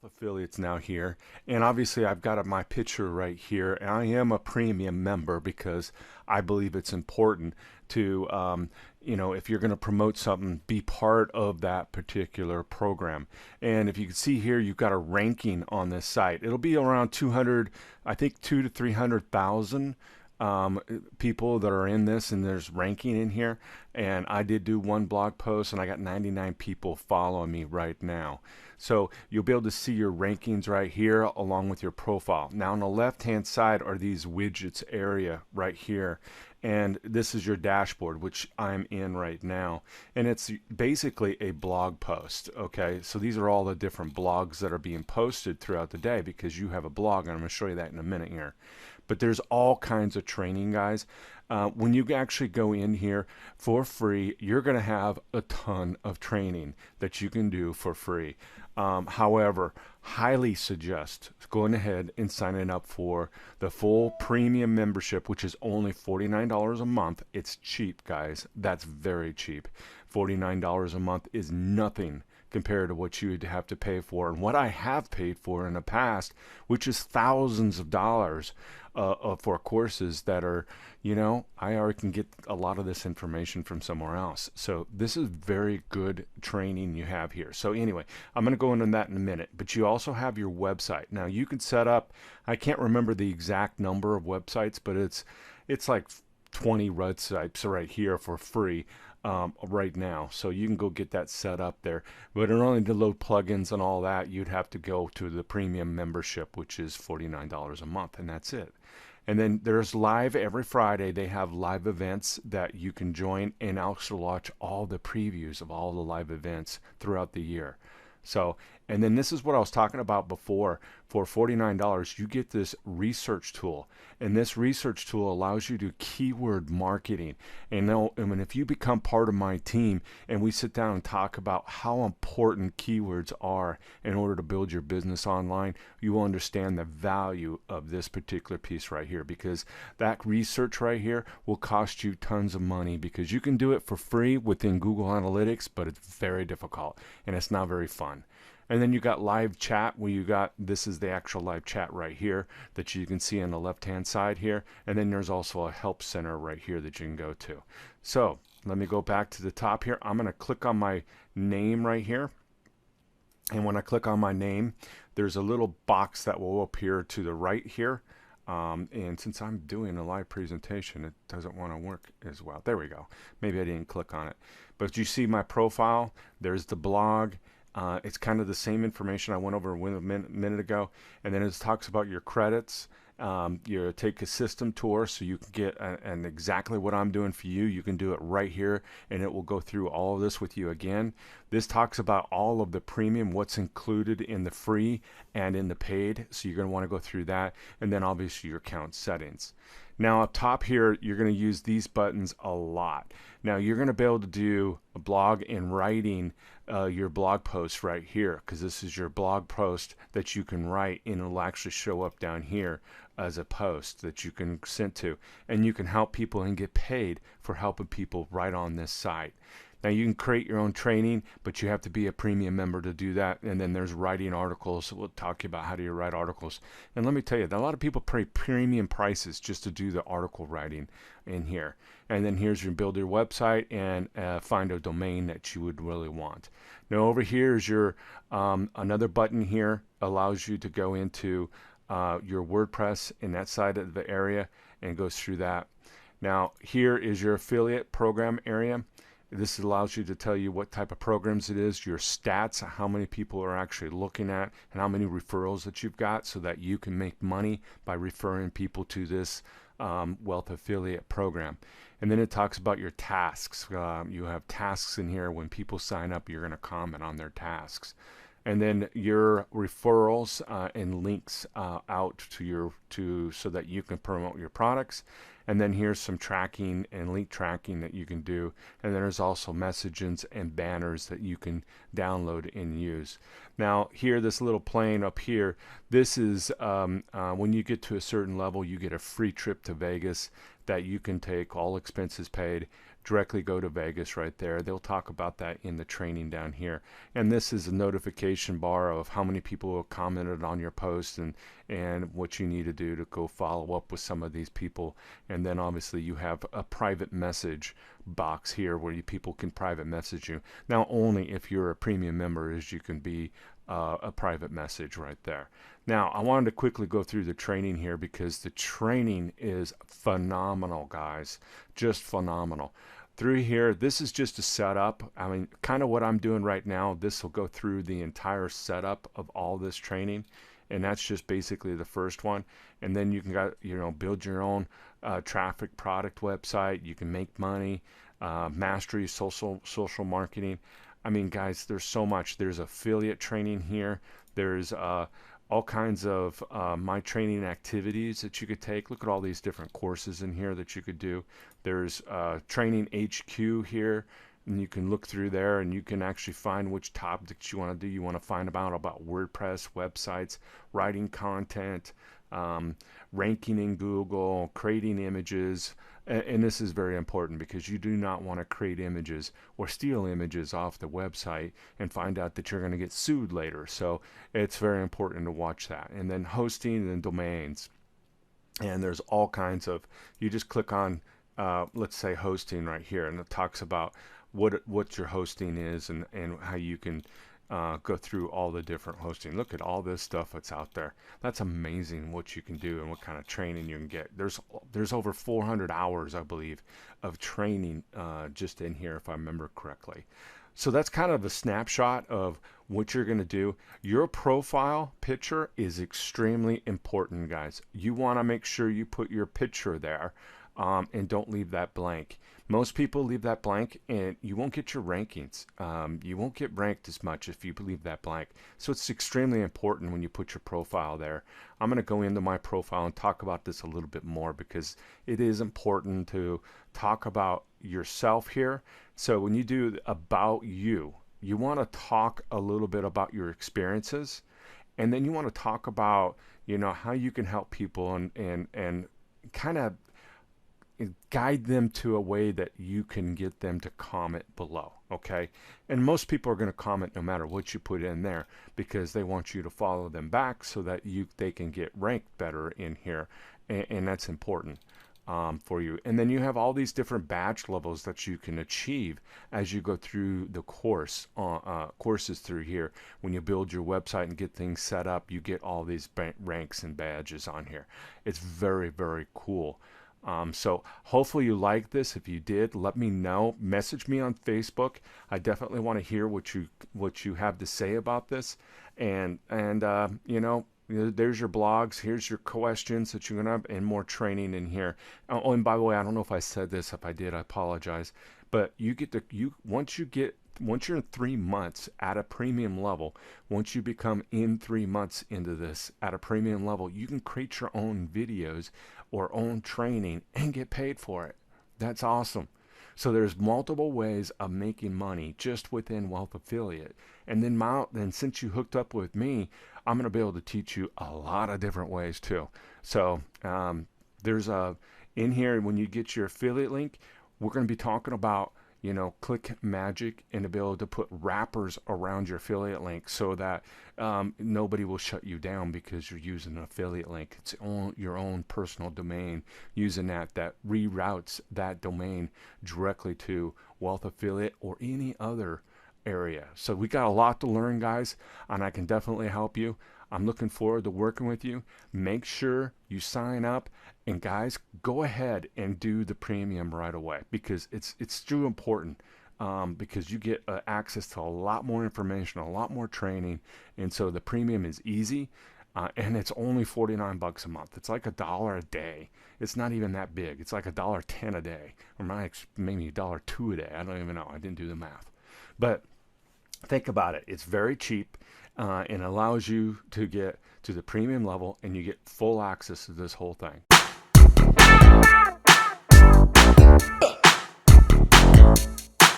Wealth Affiliates now here, and obviously I've got my picture right here, and I am a premium member because I believe it's important to, if you're going to promote something, be part of that particular program. And if you can see here, you've got a ranking on this site. It'll be around 200, I think 2 to 300,000 um, people that are in this, and there's ranking in here. And I did do one blog post, and I got 99 people following me right now. So you'll be able to see your rankings right here along with your profile. Now on the left hand side are these widgets area right here, and this is your dashboard, which I'm in right now, and it's basically a blog post. Okay, so these are all the different blogs that are being posted throughout the day because you have a blog, and I'm going to show you that in a minute here. But there's all kinds of training, guys. When you actually go in here for free, you're going to have a ton of training that you can do for free. However, highly suggest going ahead and signing up for the full premium membership, which is only $49 a month. It's cheap, guys. That's very cheap. $49 a month is nothing compared to what you would have to pay for and what I have paid for in the past, which is thousands of dollars for courses that are, I already can get a lot of this information from somewhere else. So this is very good training you have here. So anyway, I'm going to go into that in a minute, but you also have your website. Now you can set up, I can't remember the exact number of websites, but it's like 20 websites right here for free right now. So you can go get that set up there. But in order to load plugins and all that, you'd have to go to the premium membership, which is $49 a month, and that's it. And then there's live every Friday. They have live events that you can join and also watch all the previews of all the live events throughout the year. So, and then this is what I was talking about before. For $49, you get this research tool, and this research tool allows you to keyword marketing. And if you become part of my team and we sit down and talk about how important keywords are in order to build your business online, you will understand the value of this particular piece right here, because that research right here will cost you tons of money, because you can do it for free within Google Analytics, but it's very difficult and it's not very fun. And then you got live chat, where this is the actual live chat right here that you can see on the left hand side here. And then there's also a help center right here that you can go to. So let me go back to the top here. I'm going to click on my name right here. And when I click on my name, there's a little box that will appear to the right here. And since I'm doing a live presentation, it doesn't want to work as well. There we go. Maybe I didn't click on it. But you see my profile. There's the blog. It's kind of the same information I went over a minute ago, and then it talks about your credits. You take a system tour, so you can get and exactly what I'm doing for you. You can do it right here, and it will go through all of this with you again. This talks about all of the premium, what's included in the free and in the paid, so you're going to want to go through that, and then obviously your account settings. Now up top here, you're going to use these buttons a lot. Now you're going to be able to do a blog and writing your blog post right here, because this is your blog post that you can write, and it'll actually show up down here as a post that you can send to, and you can help people and get paid for helping people right on this site. Now you can create your own training, but you have to be a premium member to do that. And then there's writing articles. So we'll talk about how do you write articles. And let me tell you, a lot of people pay premium prices just to do the article writing in here. And then here's your build your website and find a domain that you would really want. Now over here is your another button here allows you to go into your WordPress in that side of the area and goes through that. Now here is your affiliate program area. This allows you to tell you what type of programs it is, your stats, how many people are actually looking at, and how many referrals that you've got, so that you can make money by referring people to this wealth affiliate program. And then it talks about your tasks. You have tasks in here. When people sign up, you're going to comment on their tasks. And then your referrals and links out to so that you can promote your products. And then here's some tracking and link tracking that you can do. And then there's also messages and banners that you can download and use. Now here, this little plane up here, this is when you get to a certain level, you get a free trip to Vegas that you can take, all expenses paid, directly go to Vegas right there. They'll talk about that in the training down here. And this is a notification bar of how many people have commented on your post, and what you need to do to go follow up with some of these people. And then obviously you have a private message box here where people can private message you. Now only if you're a premium member is you can be a private message right there. Now I wanted to quickly go through the training here because the training is phenomenal, guys, just phenomenal. Through here, this is just a setup. I mean, kind of what I'm doing right now. This will go through the entire setup of all this training, and that's just basically the first one. And then you can build your own traffic product website. You can make money, mastery social marketing. I mean, guys, there's so much. There's affiliate training here. There's all kinds of my training activities that you could take. Look at all these different courses in here that you could do. There's training HQ here, and you can look through there and you can actually find which topics you want to do. You want to find about WordPress, websites, writing content, ranking in Google, creating images. And this is very important because you do not want to create images or steal images off the website and find out that you're going to get sued later. So it's very important to watch that. And then hosting and domains. And there's all kinds of, you just click on, let's say hosting right here, and it talks about what your hosting is and how you can go through all the different hosting. Look at all this stuff that's out there. That's amazing what you can do and what kind of training you can get. There's over 400 hours, I believe, of training just in here, if I remember correctly. So that's kind of a snapshot of what you're going to do. Your profile picture is extremely important, guys. You want to make sure you put your picture there, and don't leave that blank. Most people leave that blank and you won't get your rankings. You won't get ranked as much if you leave that blank. So it's extremely important when you put your profile there. I'm going to go into my profile and talk about this a little bit more because it is important to talk about yourself here. So when you do about you want to talk a little bit about your experiences, and then you want to talk about, how you can help people and kind of guide them to a way that you can get them to comment below. Okay, and most people are going to comment no matter what you put in there because they want you to follow them back so that they can get ranked better in here, and that's important for you. And then you have all these different badge levels that you can achieve as you go through the courses through here. When you build your website and get things set up, you get all these ranks and badges on here. It's very, very cool. So hopefully you like this. If you did, let me know. Message me on Facebook. I definitely want to hear what you have to say about this. And there's your blogs. Here's your questions that you're gonna have, and more training in here. Oh, and by the way, I don't know if I said this. If I did, I apologize. But once you're in 3 months at a premium level, once you become in 3 months into this at a premium level, you can create your own videos or own training and get paid for it. That's awesome. So there's multiple ways of making money just within Wealth Affiliate. And then since you hooked up with me, I'm going to be able to teach you a lot of different ways too. So there's in here, when you get your affiliate link, we're going to be talking about Click Magic and to be able to put wrappers around your affiliate link so that nobody will shut you down because you're using an affiliate link. It's your own personal domain, using that reroutes that domain directly to Wealth Affiliate or any other area. So we got a lot to learn, guys, and I can definitely help you. I'm looking forward to working with you. Make sure you sign up, and guys, go ahead and do the premium right away because it's too important, because you get access to a lot more information, a lot more training, and so the premium is easy, and it's only $49 a month. It's like $1 a day. It's not even that big. It's like $1.10 a day, or maybe $1.02 a day. I don't even know. I didn't do the math, but think about it. It's very cheap. And allows you to get to the premium level, and you get full access to this whole thing.